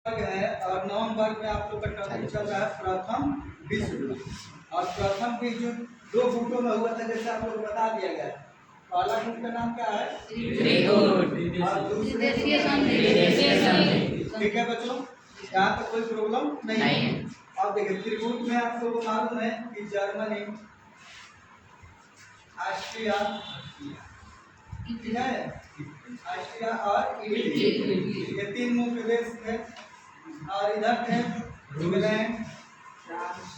है और नवंबर में आप लोग का टॉपिक चल रहा है प्रथम विश्व। और प्रथम विश्व दो गुटों में हुआ था, जैसे आप लोग बता दिया गया। पहला गुट का नाम क्या है? और दूसरे ठीक है बच्चों, यहाँ पे कोई प्रॉब्लम नहीं है। अब देखिए त्रिगुट में आप लोगों को मालूम है कि जर्मनी, ऑस्ट्रिया, ऑस्ट्रिया और इटली, ये तीन मुख्य देश थे। और इधर थे इंग्लैंड, फ्रांस,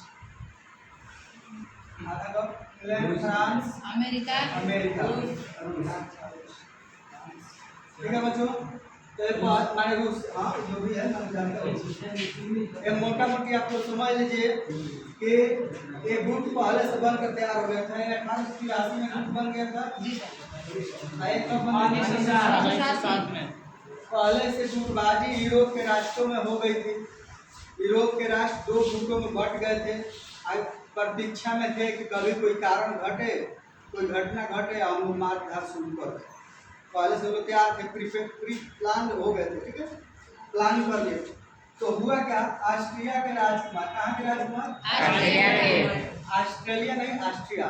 फ्रांस, अमेरिका, ठीक है बच्चों। तो एक बात हमारे रूस, हाँ जो भी है हम जानते हैं। मोटा मोटी आप लोग समझ लीजिए कि ये गुट पहले से बनकर तैयार हो गया था। 1883 में गुट बन गया था। पहले से गुटबाजी यूरोप के राष्ट्रों में हो गई थी। यूरोप के राष्ट्र दो गुटों में बट गए थे। प्रतीक्षा में थे कि कभी कोई कारण घटे, कोई घटना घटे, हम लोग मारधार शुरू कर दें। पहले से लोग तैयार थे, प्री प्लान हो गए थे, ठीक है, प्लान कर लिए। तो हुआ क्या, ऑस्ट्रिया के राजकुमार, कहाँ के राजकुमार? ऑस्ट्रेलिया नहीं, ऑस्ट्रिया।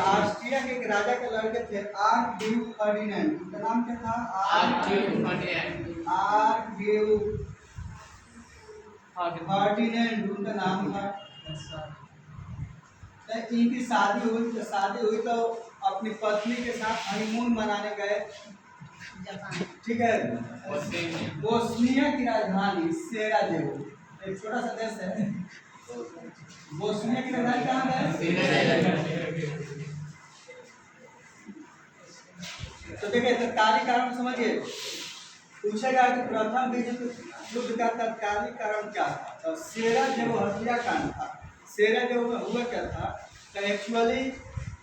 ऑस्ट्रिया के एक राजा के लड़के थे आर्क ड्यूक फर्डिनेंड। उनका नाम क्या था? आर्क ड्यूक फर्डिनेंड उनका नाम था। इनकी शादी हुई तो अपनी पत्नी के साथ हनीमून मनाने गए, ठीक है। बोस्निया की राजधानी सेराजेवो, एक छोटा सा देश है। बोस्निया की राजधानी कहाँ है? तो देखिए तत्कालिक कारण समझिए, पूछेगा कि प्रथम विश्व युद्ध का तत्कालिक कारण क्या था। तो सेराजेवो हत्याकांड था। सेराजेवो में हुआ क्या था, तो एक्चुअली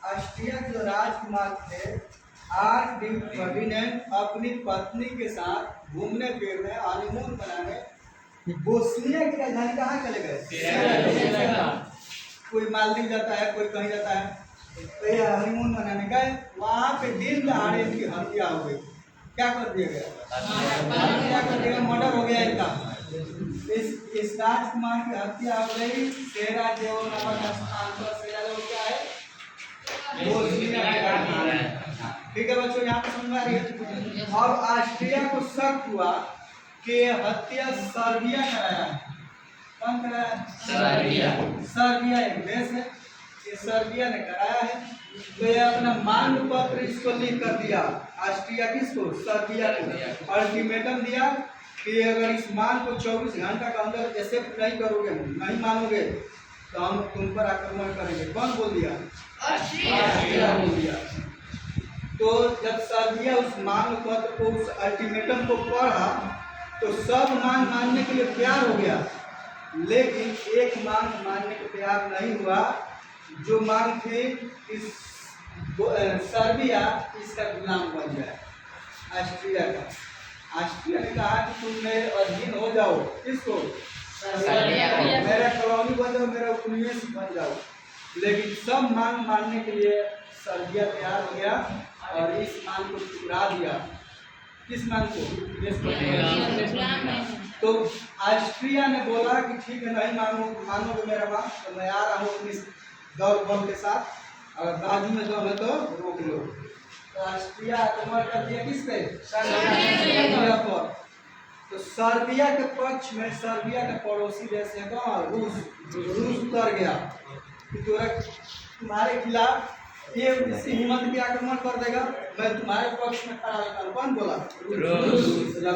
ऑस्ट्रिया के जो राजकुमार थे आर्क ड्यूक फर्डिनेंड अपनी पत्नी के साथ घूमने फिरने, हनीमून मनाने बोस्निया की राजधानी कहाँ चले गए? कोई मालदीव जाता है, कोई कहीं जाता है, तो ये हनीमून मनाने गए। वहाँ पे दिन दहाड़े इनकी हत्या हो गई। क्या कर दिया गया? मर्डर हो गया इनका। इस राजकुमार की हत्या हो गई। सेराजेवो नामक स्थान पर, सेराजेवो क्या है? ठीक है बच्चों, यहाँ पे समझ आ रही है। और ऑस्ट्रिया को शक हुआ कि हत्या सर्बिया कराया है। कौन कराया? सर्बिया एक देश है, ये सर्बिया ने कराया है। तो ये अपना मांग पत्र इसको लिख कर दिया, ऑस्ट्रिया किसको? सर्बिया को। अल्टीमेटम दिया कि अगर इस मांग को 24 घंटा के अंदर एक्सेप्ट नहीं करोगे, नहीं मानोगे, तो हम तुम पर आक्रमण करेंगे। कौन बोल दिया? ऑस्ट्रिया बोल दिया। तो जब सर्बिया उस मांग पत्र को, उस अल्टीमेटम को पढ़ा, तो सब मांग मानने के लिए तैयार हो गया, लेकिन एक मांग मानने को तैयार नहीं हुआ, जो मांग थी इस सर्बिया इसका गुलाम बन जाए, ऑस्ट्रिया का। ऑस्ट्रिया ने कहा कि तुम मेरे अधीन हो जाओ, किसको? मेरा कॉलोनी बन जाओ, मेरा उपनिवेश बन जाओ। लेकिन सब मांग मानने के लिए सर्बिया तैयार हो गया और इस मांग को ठुकरा दिया। किस मांग को? तो ऑस्ट्रिया ने बोला कि ठीक है, नहीं मानोगे मेरा बात, तो मैं आ रहा हूँ अपनी दौड़ बल के साथ, अगर बाजू में दौड़ है तो रोक लो। तो ऑस्ट्रिया आक्रमण कर दिया किस पे? सर्बिया पर। तो सर्बिया के पक्ष में, सर्बिया के पड़ोसी देश है कौन? रूस उतर गया कि तुम्हारे खिलाफ ये हिम्मत की आक्रमण कर देगा, मैं तुम्हारे पक्ष में खड़ा रहता हूँ। कौन बोला?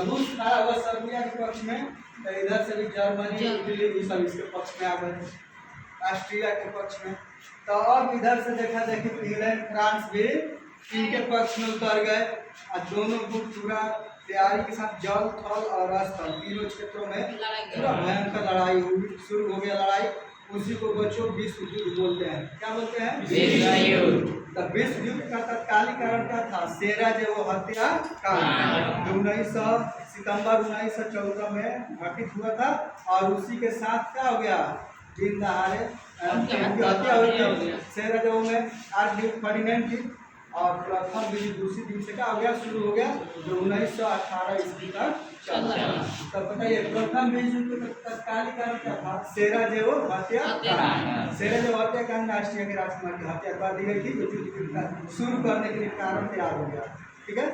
रूस खड़ा हुआ सर्बिया के पक्ष में। तो इधर से भी जर्मनी, इटली सब इसके पक्ष में आ गए, ऑस्ट्रिया के पक्ष में। तो अब इधर से देखा देखी इंग्लैंड, फ्रांस भी इनके पक्ष में उतर गए और दोनों गुट पूरा तैयारी के साथ जल, थल और स्थल तीनों क्षेत्रों में पूरा भयंकर लड़ाई हुई, शुरू हो गया लड़ाई। उसी को बच्चों विश्व युद्ध बोलते हैं। क्या बोलते हैं? तो विश्व युद्ध का तत्कालिक कारण क्या था? सेराजेवो हत्याकांड, जो 1900 सितंबर 1914 में घटित हुआ था। और उसी के साथ क्या हो गया? दिन दहाड़े हत्या हुई थी सेराजेवो में, आर्क ड्यूक फर्डिनेंड की। और प्रथम विश्व दूसरी दिन से क्या हो गया, शुरू हो गया, जो 1918 ईस्वी तक चला। तब बताइए प्रथम विश्व युद्ध का तत्कालीन कारण क्या था? सेराजेवो हत्याकांड। सेराजेवो हत्याकांड ऑस्ट्रिया के राजकुमार की हत्या कर दी गई थी, जो युद्ध शुरू करने के लिए कारण तैयार हो गया। ठीक है।